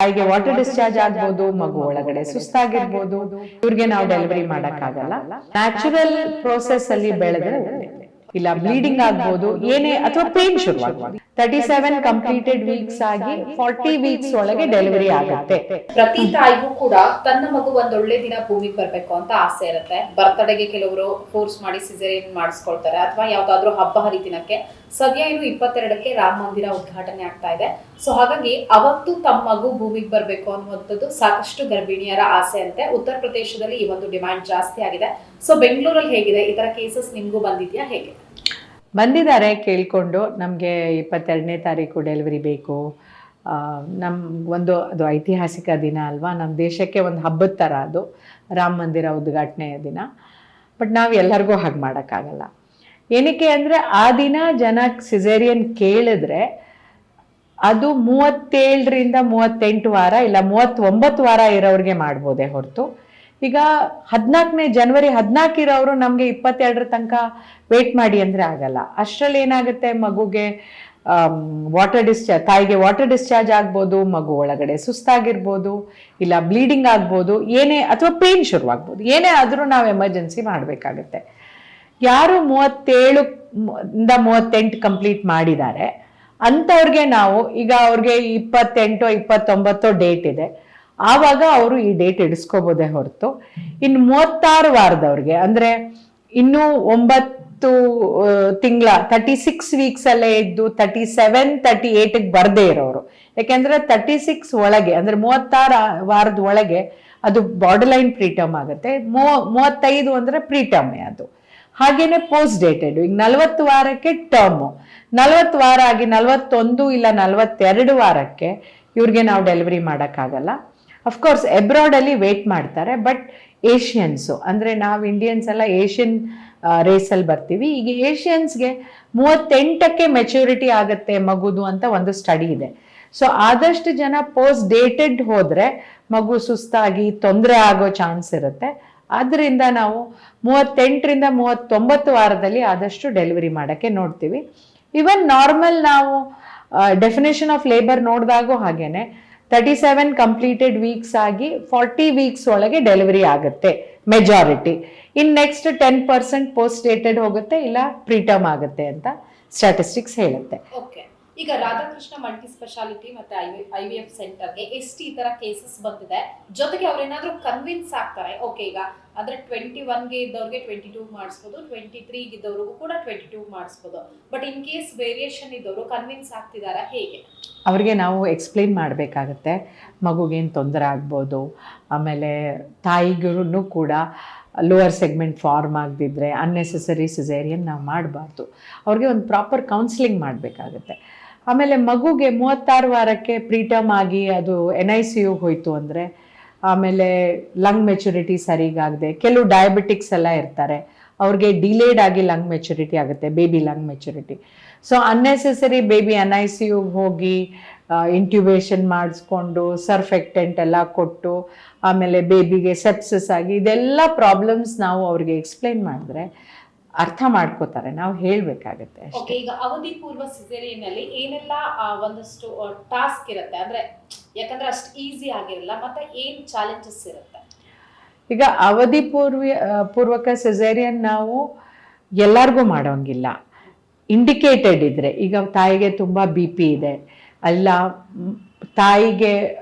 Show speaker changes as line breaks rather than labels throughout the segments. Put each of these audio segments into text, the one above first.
ತಾಯಿಗೆ water discharge ಆಗ್ಬೋದು, ಮಗು ಒಳಗಡೆ ಸುಸ್ತಾಗಿರ್ಬೋದು, ಇವ್ರಿಗೆ ನಾವು ಡೆಲಿವರಿ ಮಾಡಕ್ಕಾಗಲ್ಲ. ನ್ಯಾಚುರಲ್ ಪ್ರೋಸೆಸ್ ಅಲ್ಲಿ ಬೆಳೆದ್ರೆ ಇಲ್ಲ ಬ್ಲೀಡಿಂಗ್ ಆಗ್ಬೋದು, ಏನೇ ಅಥವಾ ಪೇನ್ ಶುರುವಾಗ್ಬೋದು. 37 ಕಂಪ್ಲೀಟೆಡ್ ವೀಕ್ಸ್ ಆಗಿ 40 ವೀಕ್ಸ್ ಒಳಗೆ ಡೆಲಿವರಿ ಆಗುತ್ತೆ.
ಪ್ರತಿ ತಾಯಿಗೂ ಕೂಡ ತನ್ನ ಮಗು ಒಂದ್ ಒಳ್ಳೆ ದಿನ ಭೂಮಿಗೆ ಬರ್ಬೇಕು ಅಂತ ಆಸೆ ಇರುತ್ತೆ. ಬರ್ತಡೆಗೆ ಕೆಲವರು ಫೋರ್ಸ್ ಮಾಡಿ ಸಿಸೇರಿಯನ್ ಮಾಡಿಸ್ಕೊಳ್ತಾರೆ, ಅಥವಾ ಯಾವ್ದಾದ್ರು ಹಬ್ಬ ಹರಿದಿನಕ್ಕೆ. ಸದ್ಯ ಇನ್ನು 22ಕ್ಕೆ ರಾಮ ಮಂದಿರ ಉದ್ಘಾಟನೆ ಆಗ್ತಾ ಇದೆ. ಸೊ ಹಾಗಾಗಿ ಅವತ್ತು ತಮ್ಮ ಮಗು ಭೂಮಿಗೆ ಬರ್ಬೇಕು ಅನ್ನುವಂಥದ್ದು ಸಾಕಷ್ಟು ಗರ್ಭಿಣಿಯರ ಆಸೆ ಅಂತೆ. ಉತ್ತರ ಪ್ರದೇಶದಲ್ಲಿ ಈ ಒಂದು ಡಿಮ್ಯಾಂಡ್ ಜಾಸ್ತಿ ಆಗಿದೆ. ಸೊ ಬೆಂಗಳೂರಲ್ಲಿ ಹೇಗಿದೆ? ಈ ತರ ಕೇಸಸ್ ನಿಮ್ಗೂ ಬಂದಿದ್ಯಾ? ಹೇಗೆ
ಬಂದಿದ್ದಾರೆ ಕೇಳ್ಕೊಂಡು, ನಮಗೆ 22ನೇ ತಾರೀಕು ಡೆಲಿವರಿ ಬೇಕು, ಅದು ಐತಿಹಾಸಿಕ ದಿನ ಅಲ್ವಾ, ನಮ್ಮ ದೇಶಕ್ಕೆ ಒಂದು ಹಬ್ಬದ ಥರ ಅದು ರಾಮ ಮಂದಿರ ಉದ್ಘಾಟನೆಯ ದಿನ. ಬಟ್ ನಾವು ಎಲ್ಲರಿಗೂ ಹಾಗೆ ಮಾಡೋಕ್ಕಾಗಲ್ಲ. ಏನಕ್ಕೆ ಅಂದರೆ ಆ ದಿನ ಜನ ಸಿಸೇರಿಯನ್ ಕೇಳಿದ್ರೆ ಅದು 37ರಿಂದ 38 ವಾರ ಇಲ್ಲ 39 ವಾರ ಇರೋರಿಗೆ ಮಾಡ್ಬೋದೇ ಹೊರತು, ಈಗ 14ನೇ ಜನವರಿ 14 ಇರೋರು ನಮಗೆ 22 ತನಕ ವೇಟ್ ಮಾಡಿ ಅಂದರೆ ಆಗಲ್ಲ. ಅಷ್ಟರಲ್ಲಿ ಏನಾಗುತ್ತೆ, ಮಗುಗೆ ತಾಯಿಗೆ ವಾಟರ್ ಡಿಸ್ಚಾರ್ಜ್ ಆಗ್ಬೋದು, ಮಗು ಒಳಗಡೆ ಸುಸ್ತಾಗಿರ್ಬೋದು, ಇಲ್ಲ ಬ್ಲೀಡಿಂಗ್ ಆಗ್ಬೋದು, ಏನೇ ಅಥವಾ ಪೇನ್ ಶುರುವಾಗ್ಬೋದು, ಏನೇ ಆದರೂ ನಾವು ಎಮರ್ಜೆನ್ಸಿ ಮಾಡಬೇಕಾಗತ್ತೆ. ಯಾರು 37ರಿಂದ 38 ಕಂಪ್ಲೀಟ್ ಮಾಡಿದ್ದಾರೆ ಅಂಥವ್ರಿಗೆ ನಾವು ಈಗ ಅವ್ರಿಗೆ 28 29 ಡೇಟ್ ಇದೆ, ಆವಾಗ ಅವರು ಈ ಡೇಟ್ ಇಡಿಸ್ಕೋಬೋದೇ ಹೊರತು, ಇನ್ನು 36 ವಾರದವ್ರಿಗೆ ಅಂದರೆ ಇನ್ನೂ 9 ತಿಂಗಳ 36 ವೀಕ್ಸ್ ಅಲ್ಲೇ ಇದ್ದು 37 38ಗೆ ಬರದೇ ಇರೋರು, ಯಾಕೆಂದ್ರೆ 36 ಒಳಗೆ ಅಂದ್ರೆ 36 ವಾರದ ಒಳಗೆ ಅದು ಬಾರ್ಡರ್ ಲೈನ್ ಪ್ರೀಟರ್ಮ್ ಆಗುತ್ತೆ. 35 ಅಂದ್ರೆ ಪ್ರೀಟರ್ಮೇ ಅದು. ಹಾಗೇನೆ ಪೋಸ್ಟ್ ಡೇಟೆಡ್ ಈಗ 40 ವಾರಕ್ಕೆ ಟರ್ಮು, 40 ವಾರ ಆಗಿ 41 ಇಲ್ಲ 42 ವಾರಕ್ಕೆ ಇವ್ರಿಗೆ ನಾವು ಡೆಲಿವರಿ ಮಾಡೋಕ್ಕಾಗಲ್ಲ. ಅಫ್ಕೋರ್ಸ್ ಎಬ್ರಾಡಲ್ಲಿ ವೇಟ್ ಮಾಡ್ತಾರೆ, ಬಟ್ ಏಷ್ಯನ್ಸು ಅಂದರೆ ನಾವು ಇಂಡಿಯನ್ಸ್ ಎಲ್ಲ ಏಷ್ಯನ್ ರೇಸಲ್ಲಿ ಬರ್ತೀವಿ. ಈಗ ಏಷ್ಯನ್ಸ್ಗೆ 38ಕ್ಕೆ ಮೆಚ್ಯೂರಿಟಿ ಆಗುತ್ತೆ ಮಗುದು ಅಂತ ಒಂದು ಸ್ಟಡಿ ಇದೆ. ಸೊ ಆದಷ್ಟು ಜನ ಪೋಸ್ಟ್ ಡೇಟೆಡ್ ಹೋದರೆ ಮಗು ಸುಸ್ತಾಗಿ ತೊಂದರೆ ಆಗೋ ಚಾನ್ಸ್ ಇರುತ್ತೆ. ಆದ್ದರಿಂದ ನಾವು 38ರಿಂದ 39 ವಾರದಲ್ಲಿ ಆದಷ್ಟು ಡೆಲಿವರಿ ಮಾಡೋಕ್ಕೆ ನೋಡ್ತೀವಿ. ಇವನ್ ನಾರ್ಮಲ್ ನಾವು ಡೆಫಿನೇಷನ್ ಆಫ್ ಲೇಬರ್ ನೋಡಿದಾಗೂ ಹಾಗೇನೆ 37 ಕಂಪ್ಲೀಟೆಡ್ ವೀಕ್ಸ್ ಆಗಿ 40 ವೀಕ್ಸ್ ಒಳಗೆ ಡೆಲಿವರಿ ಆಗುತ್ತೆ ಮೆಜಾರಿಟಿ. ಇನ್ ನೆಕ್ಸ್ಟ್ 10% ಪೋಸ್ಟ್ ಡೇಟೆಡ್ ಹೋಗುತ್ತೆ ಇಲ್ಲ ಪ್ರೀಟರ್ಮ್ ಆಗುತ್ತೆ ಅಂತ ಸ್ಟ್ಯಾಟಿಸ್ಟಿಕ್ಸ್ ಹೇಳುತ್ತೆ.
ಓಕೆ, ಈಗ ರಾಧಾಕೃಷ್ಣ ಮಲ್ಟಿ ಸ್ಪೆಷಾಲಿಟಿ ಮತ್ತೆ IVF ಸೆಂಟರ್ಗೆ ಎಷ್ಟು ಈ ತರ ಕೇಸಸ್ ಬಂದಿದೆ? ಜೊತೆಗೆ ಅವ್ರೇನಾದ್ರೂ ಕನ್ವಿನ್ಸ್ ಆಗ್ತಾರೆ, ಓಕೆ ಈಗ ಅಂದ್ರೆ 21ಗೆ ಇದ್ದವ್ರಿಗೆ 22 ಮಾಡಿಸ್ಬೋದು, 23ಗೆ ಇದ್ದವ್ರಿಗೂ ಕೂಡ 22 ಮಾಡಿಸ್ಬೋದು, ಬಟ್ ಇನ್ ಕೇಸ್ ವೇರಿಯೇಷನ್ ಇದ್ದವರು ಕನ್ವಿನ್ಸ್ ಆಗ್ತಿದಾರ? ಹೇಗೆ
ಅವ್ರಿಗೆ ನಾವು ಎಕ್ಸ್ಪ್ಲೇನ್ ಮಾಡಬೇಕಾಗತ್ತೆ, ಮಗುಗೇನು ತೊಂದರೆ ಆಗ್ಬೋದು, ಆಮೇಲೆ ತಾಯಿಗೂ ಕೂಡ ಲೋವರ್ ಸೆಗ್ಮೆಂಟ್ ಫಾರ್ಮ್ ಆಗದಿದ್ದರೆ ಅನ್ನೆಸೆಸರಿ ಸಿಸೇರಿಯನ್ ನಾವು ಮಾಡಬಾರ್ದು. ಅವ್ರಿಗೆ ಒಂದು ಪ್ರಾಪರ್ ಕೌನ್ಸಿಲಿಂಗ್ ಮಾಡಬೇಕಾಗತ್ತೆ. ಆಮೇಲೆ ಮಗುಗೆ 36 ವಾರಕ್ಕೆ ಪ್ರೀಟರ್ಮ್ ಆಗಿ ಅದು NICU ಹೋಯಿತು ಅಂದರೆ, ಆಮೇಲೆ ಲಂಗ್ ಮೆಚುರಿಟಿ ಸರಿಗಾಗದೆ, ಕೆಲವು ಡಯಾಬಿಟಿಕ್ಸ್ ಎಲ್ಲ ಇರ್ತಾರೆ, ಅವ್ರಿಗೆ ಡಿಲೇಡ್ ಆಗಿ ಲಂಗ್ ಮೆಚುರಿಟಿ ಆಗುತ್ತೆ, baby lung maturity. So unnecessary baby NICU ಹೋಗಿ ಇಂಟ್ಯೂಬೇಷನ್ ಮಾಡಿಸ್ಕೊಂಡು ಸರ್ಫೆಕ್ಟೆಂಟ್ ಎಲ್ಲ ಕೊಟ್ಟು ಆಮೇಲೆ ಬೇಬಿಗೆ ಸೆಪ್ಸಿಸ್ ಆಗಿ ಇದೆಲ್ಲ ಪ್ರಾಬ್ಲಮ್ಸ್ ನಾವು ಅವ್ರಿಗೆ ಎಕ್ಸ್ಪ್ಲೈನ್ ಮಾಡಿದ್ರೆ ಅರ್ಥ ಮಾಡ್ಕೋತಾರೆ. ನಾವು ಹೇಳಬೇಕಾಗತ್ತೆ ಅಷ್ಟೇ.
ಈಗ ಅವಧಿ ಪೂರ್ವ ಸಿಸೇರಿಯನ್ ಅಲ್ಲಿ ಏನೆಲ್ಲ ಒಂದಷ್ಟು ಟಾಸ್ಕ್ ಇರುತ್ತೆ, ಅಂದ್ರೆ ಯಾಕಂದ್ರೆ ಅಷ್ಟು ಈಸಿ ಆಗಿರಲ್ಲ, ಮತ್ತೆ ಏನ್ ಚಾಲೆಂಜಸ್ ಇರುತ್ತೆ?
ಈಗ ಅವಧಿ ಪೂರ್ವಕ ಸಿಸೇರಿಯನ್ ನಾವು ಎಲ್ಲರಿಗೂ ಮಾಡೋಂಗಿಲ್ಲ. ಇಂಡಿಕೇಟೆಡ್ ಇದ್ರೆ, ಈಗ ತಾಯಿಗೆ ತುಂಬ BP ಇದೆ, ಅಲ್ಲ ತಾಯಿಗೆ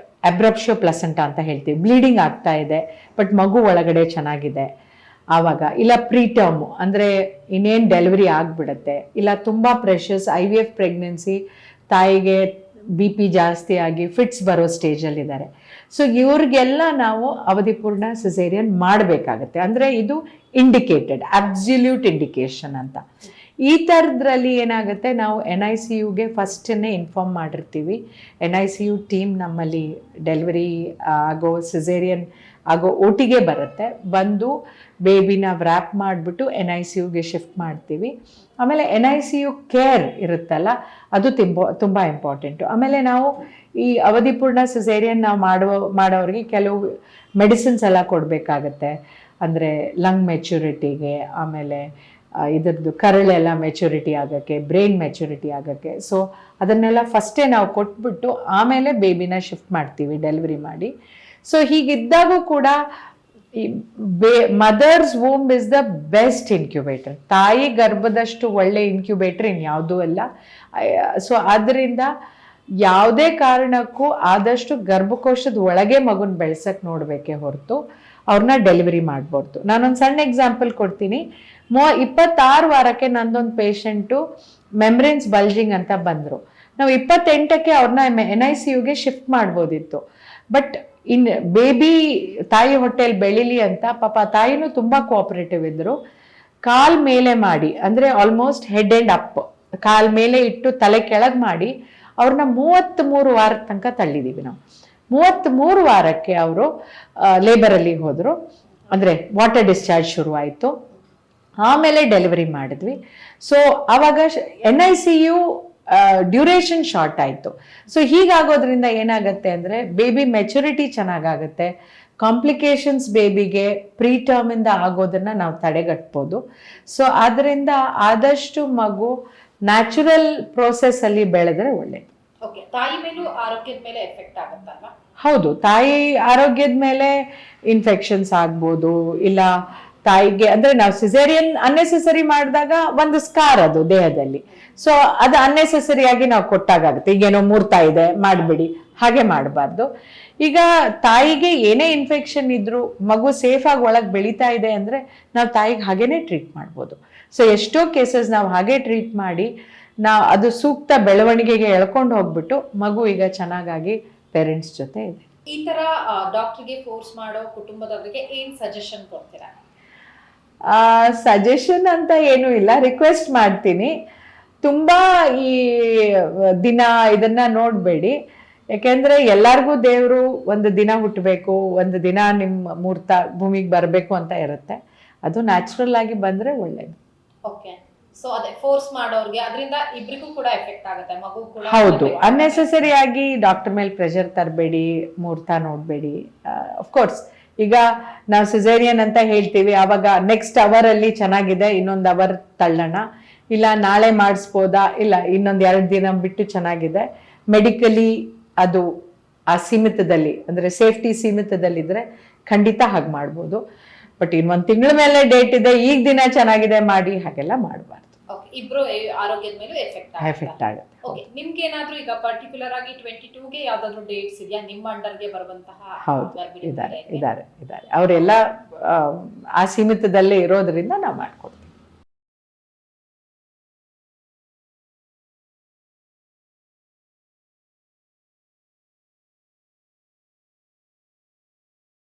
ಅಬ್ರಪ್ಷೋ ಪ್ಲಸೆಂಟಾ ಅಂತ ಹೇಳ್ತೀವಿ, ಬ್ಲೀಡಿಂಗ್ ಆಗ್ತಾ ಇದೆ ಬಟ್ ಮಗು ಒಳಗಡೆ ಚೆನ್ನಾಗಿದೆ, ಆವಾಗ ಇಲ್ಲ ಪ್ರೀಟರ್ಮು ಅಂದರೆ ಇನ್ನೇನು ಡೆಲಿವರಿ ಆಗಿಬಿಡುತ್ತೆ, ಇಲ್ಲ ತುಂಬ ಪ್ರೆಷಸ್ IVF ಪ್ರೆಗ್ನೆನ್ಸಿ, ತಾಯಿಗೆ BP ಜಾಸ್ತಿ ಆಗಿ ಫಿಟ್ಸ್ ಬರೋ ಸ್ಟೇಜಲ್ಲಿದ್ದಾರೆ. ಸೊ ಇವ್ರಿಗೆಲ್ಲ ನಾವು ಅವಧಿಪೂರ್ಣ ಸಿಸೇರಿಯನ್ ಮಾಡಬೇಕಾಗತ್ತೆ. ಅಂದರೆ ಇದು ಇಂಡಿಕೇಟೆಡ್, ಅಬ್ಸಲ್ಯೂಟ್ ಇಂಡಿಕೇಶನ್ ಅಂತ. ಈ ಥರದ್ರಲ್ಲಿ ಏನಾಗುತ್ತೆ, ನಾವು NICUಗೆ ಫಸ್ಟನ್ನೇ ಇನ್ಫಾರ್ಮ್ ಮಾಡಿರ್ತೀವಿ. NICU ಟೀಮ್ ನಮ್ಮಲ್ಲಿ ಡೆಲಿವರಿ ಆಗೋ ಸಿಸೇರಿಯನ್ ಆಗೋ ಒಟ್ಟಿಗೆ ಬರುತ್ತೆ, ಬಂದು ಬೇಬಿನ ವ್ರ್ಯಾಪ್ ಮಾಡಿಬಿಟ್ಟು NICUಗೆ ಶಿಫ್ಟ್ ಮಾಡ್ತೀವಿ. ಆಮೇಲೆ NICU ಕೇರ್ ಇರುತ್ತಲ್ಲ, ಅದು ತುಂಬ ಇಂಪಾರ್ಟೆಂಟು. ಆಮೇಲೆ ನಾವು ಈ ಅವಧಿಪೂರ್ಣ ಸಿಸೇರಿಯನ್ ನಾವು ಮಾಡೋರಿಗೆ ಕೆಲವು ಮೆಡಿಸಿನ್ಸ್ ಎಲ್ಲ ಕೊಡಬೇಕಾಗತ್ತೆ, ಅಂದರೆ ಲಂಗ್ ಮೆಚುರಿಟಿಗೆ, ಆಮೇಲೆ ಇದ್ರದ್ದು ಕರಳೆಲ್ಲ ಮೆಚುರಿಟಿ ಆಗೋಕ್ಕೆ, ಬ್ರೈನ್ ಮೆಚುರಿಟಿ ಆಗೋಕ್ಕೆ. ಸೊ ಅದನ್ನೆಲ್ಲ ಫಸ್ಟೇ ನಾವು ಕೊಟ್ಬಿಟ್ಟು ಆಮೇಲೆ ಬೇಬಿನ ಶಿಫ್ಟ್ ಮಾಡ್ತೀವಿ ಡೆಲಿವರಿ ಮಾಡಿ. ಸೊ ಹೀಗಿದ್ದಾಗೂ ಕೂಡ ಈ mother's womb is the best incubator. ತಾಯಿ ಗರ್ಭದಷ್ಟು ಒಳ್ಳೆ ಇನ್ಕ್ಯುಬೇಟರ್ ಇನ್ಯಾವುದೂ ಅಲ್ಲ. ಸೊ ಆದ್ದರಿಂದ ಯಾವುದೇ ಕಾರಣಕ್ಕೂ ಆದಷ್ಟು ಗರ್ಭಕೋಶದ ಒಳಗೆ ಮಗುನ ಬೆಳೆಸಕ್ಕೆ ನೋಡಬೇಕೇ ಹೊರತು ಅವ್ರನ್ನ ಡೆಲಿವರಿ ಮಾಡ್ಬಾರ್ದು. ನಾನೊಂದು ಸಣ್ಣ ಎಕ್ಸಾಂಪಲ್ ಕೊಡ್ತೀನಿ. 26 ವಾರಕ್ಕೆ ನಂದೊಂದು ಪೇಷಂಟು ಮೆಮ್ರೇನ್ಸ್ ಬಲ್ಜಿಂಗ್ ಅಂತ ಬಂದರು. ನಾವು 28ಕ್ಕೆ ಅವ್ರನ್ನ NICUಗೆ ಶಿಫ್ಟ್ ಮಾಡ್ಬೋದಿತ್ತು. ಬಟ್ ಬೇಬಿ ತಾಯಿ ಹೊಟ್ಟೆಯಲ್ಲಿ ಬೆಳೀಲಿ ಅಂತ ಪಾಪ ತಾಯಿನೂ ತುಂಬ ಕೋಆಪರೇಟಿವ್ ಇದ್ದರು. ಕಾಲ್ ಮೇಲೆ ಮಾಡಿ, ಅಂದರೆ ಆಲ್ಮೋಸ್ಟ್ ಹೆಡ್ ಆ್ಯಂಡ್ ಅಪ್, ಕಾಲ್ ಮೇಲೆ ಇಟ್ಟು ತಲೆ ಕೆಳಗೆ ಮಾಡಿ ಅವ್ರನ್ನ 33 ವಾರದ ತನಕ ತಳ್ಳಿದ್ದೀವಿ ನಾವು. 33 ವಾರಕ್ಕೆ ಅವರು ಲೇಬರಲ್ಲಿ ಹೋದರು, ಅಂದರೆ ವಾಟರ್ ಡಿಸ್ಚಾರ್ಜ್ ಶುರುವಾಯಿತು. ಆಮೇಲೆ ಡೆಲಿವರಿ ಮಾಡಿದ್ವಿ. ಸೊ ಆವಾಗ NICU ಡ್ಯೂರೇಷನ್ ಶಾರ್ಟ್ ಆಯಿತು. ಸೊ ಹೀಗಾಗೋದ್ರಿಂದ ಏನಾಗುತ್ತೆ ಅಂದರೆ ಬೇಬಿ ಮೆಚುರಿಟಿ ಚೆನ್ನಾಗಾಗುತ್ತೆ, ಕಾಂಪ್ಲಿಕೇಶನ್ಸ್ ಬೇಬಿಗೆ ಪ್ರೀ ಟರ್ಮಿಂದ ಆಗೋದನ್ನು ನಾವು ತಡೆಗಟ್ಬೋದು. ಸೊ ಆದ್ದರಿಂದ ಆದಷ್ಟು ಮಗು ನ್ಯಾಚುರಲ್ ಪ್ರೋಸೆಸ್ಸಲ್ಲಿ ಬೆಳೆದ್ರೆ ಒಳ್ಳೆಯದು.
ಓಕೆ, ತಾಯಿ ಮೇಲೂ ಆರೋಗ್ಯದ ಮೇಲೆ ಎಫೆಕ್ಟ್ ಆಗುತ್ತಲ್ವಾ?
ಹೌದು, ತಾಯಿ ಆರೋಗ್ಯದ ಮೇಲೆ ಇನ್ಫೆಕ್ಷನ್ಸ್ ಆಗ್ಬೋದು. ಇಲ್ಲ ತಾಯಿಗೆ ಅಂದರೆ ನಾವು ಸಿಸೇರಿಯನ್ ಅನ್ನೆಸೆಸರಿ ಮಾಡಿದಾಗ ಒಂದು ಸ್ಕಾರ್ ಅದು ದೇಹದಲ್ಲಿ. ಸೊ ಅದು ಅನ್ನೆಸೆಸರಿಯಾಗಿ ನಾವು ಕೊಟ್ಟಾಗುತ್ತೆ. ಈಗೇನೋ ಮೂರ್ತಾ ಇದೆ ಮಾಡಿಬಿಡಿ, ಹಾಗೆ ಮಾಡಬಾರ್ದು. ಈಗ ತಾಯಿಗೆ ಏನೇ ಇನ್ಫೆಕ್ಷನ್ ಇದ್ರೂ ಮಗು ಸೇಫಾಗಿ ಒಳಗೆ ಬೆಳೀತಾ ಇದೆ ಅಂದರೆ ನಾವು ತಾಯಿಗೆ ಹಾಗೇನೆ ಟ್ರೀಟ್ ಮಾಡ್ಬೋದು. ಸೊ ಎಷ್ಟೋ ಕೇಸಸ್ ನಾವು ಹಾಗೆ ಟ್ರೀಟ್ ಮಾಡಿ ನಾವು ಅದು ಸೂಕ್ತ ಬೆಳವಣಿಗೆಗೆ ಎಳ್ಕೊಂಡು ಹೋಗ್ಬಿಟ್ಟು ಮಗು ಈಗ ಚೆನ್ನಾಗಾಗಿ ಪೇರೆಂಟ್ಸ್ ಜೊತೆ ಇದೆ.
ಈ ತರ ಡಾಕ್ಟರ್ಗೆ ಫೋರ್ಸ್ ಮಾಡೋ ಕುಟುಂಬದವರಿಗೆ ಏನ್ ಸಜೆಷನ್ ಕೊಡ್ತೀರಾ?
ಸಜೆಷನ್ ಅಂತ ಏನೂ ಇಲ್ಲ, ರಿಕ್ವೆಸ್ಟ್ ಮಾಡ್ತೀನಿ. ತುಂಬ ಈ ದಿನ ಇದನ್ನ ನೋಡಬೇಡಿ. ಯಾಕೆಂದರೆ ಎಲ್ಲರಿಗೂ ದೇವರು ಒಂದು ದಿನ ಹುಟ್ಟಬೇಕು, ಒಂದು ದಿನ ನಿಮ್ಮ ಮೂರ್ತ ಭೂಮಿಗೆ ಬರಬೇಕು ಅಂತ ಇರುತ್ತೆ. ಅದು ನ್ಯಾಚುರಲ್ ಆಗಿ ಬಂದರೆ ಒಳ್ಳೇದು.
ಓಕೆ, ಸೊ ಅದೇ ಫೋರ್ಸ್ ಮಾಡೋರಿಗೆ ಅದರಿಂದ ಇಬ್ಬರಿಗೂ ಕೂಡ ಎಫೆಕ್ಟ್ ಆಗುತ್ತೆ, ಮಗು ಕೂಡ.
ಹೌದು, ಅನ್ನೆಸೆಸರಿ ಆಗಿ ಡಾಕ್ಟರ್ ಮೇಲೆ ಪ್ರೆಷರ್ ತರಬೇಡಿ, ಮೂರ್ತ ನೋಡಬೇಡಿ. ಅಫ್ಕೋರ್ಸ್ ಈಗ ನಾವು ಸಿಸೇರಿಯನ್ ಅಂತ ಹೇಳ್ತೀವಿ, ಆವಾಗ ನೆಕ್ಸ್ಟ್ ಅವರಲ್ಲಿ ಚೆನ್ನಾಗಿದೆ ಇನ್ನೊಂದು ಅವರ್ ತಳ್ಳೋಣ, ಇಲ್ಲ ನಾಳೆ ಮಾಡಿಸ್ಬೋದಾ, ಇಲ್ಲ ಇನ್ನೊಂದು 2 ದಿನ ಬಿಟ್ಟು ಚೆನ್ನಾಗಿದೆ. ಮೆಡಿಕಲಿ ಅದು ಆ ಸೀಮಿತದಲ್ಲಿ, ಅಂದರೆ ಸೇಫ್ಟಿ ಸೀಮಿತದಲ್ಲಿದ್ದರೆ ಖಂಡಿತ ಹಾಗೆ ಮಾಡ್ಬೋದು. ಬಟ್ ಇನ್ನೊಂದು ತಿಂಗಳ ಮೇಲೆ ಡೇಟ್ ಇದೆ, ಈಗ ದಿನ ಚೆನ್ನಾಗಿದೆ ಮಾಡಿ, ಹಾಗೆಲ್ಲ ಮಾಡಬಾರ್ದು.
ಓಕೆ, ಇಬ್ರು ಆರೋಗ್ಯದ ಮೇಲೂ ಎಫೆಕ್ಟ್
ಆಗುತ್ತೆ.
ಓಕೆ, ನಿಮ್ಗೆ ಏನಾದ್ರೂ ಈಗ ಪರ್ಟಿಕ್ಯುಲರ್ ಆಗಿ 22ಗೆ ಯಾವ್ದಾದ್ರು ಡೇಟ್ಸ್ ಇದೆಯಾ ನಿಮ್ಮ ಅಂಡರ್ಗೆ ಬರುವಂತಹ?
ಹೌದು, ಇದ್ದಾರೆ. ಅವರೆಲ್ಲ ಆ ಸೀಮಿತದಲ್ಲೇ ಇರೋದ್ರಿಂದ ನಾವು ಮಾಡ್ಕೊಡ್ತೀವಿ.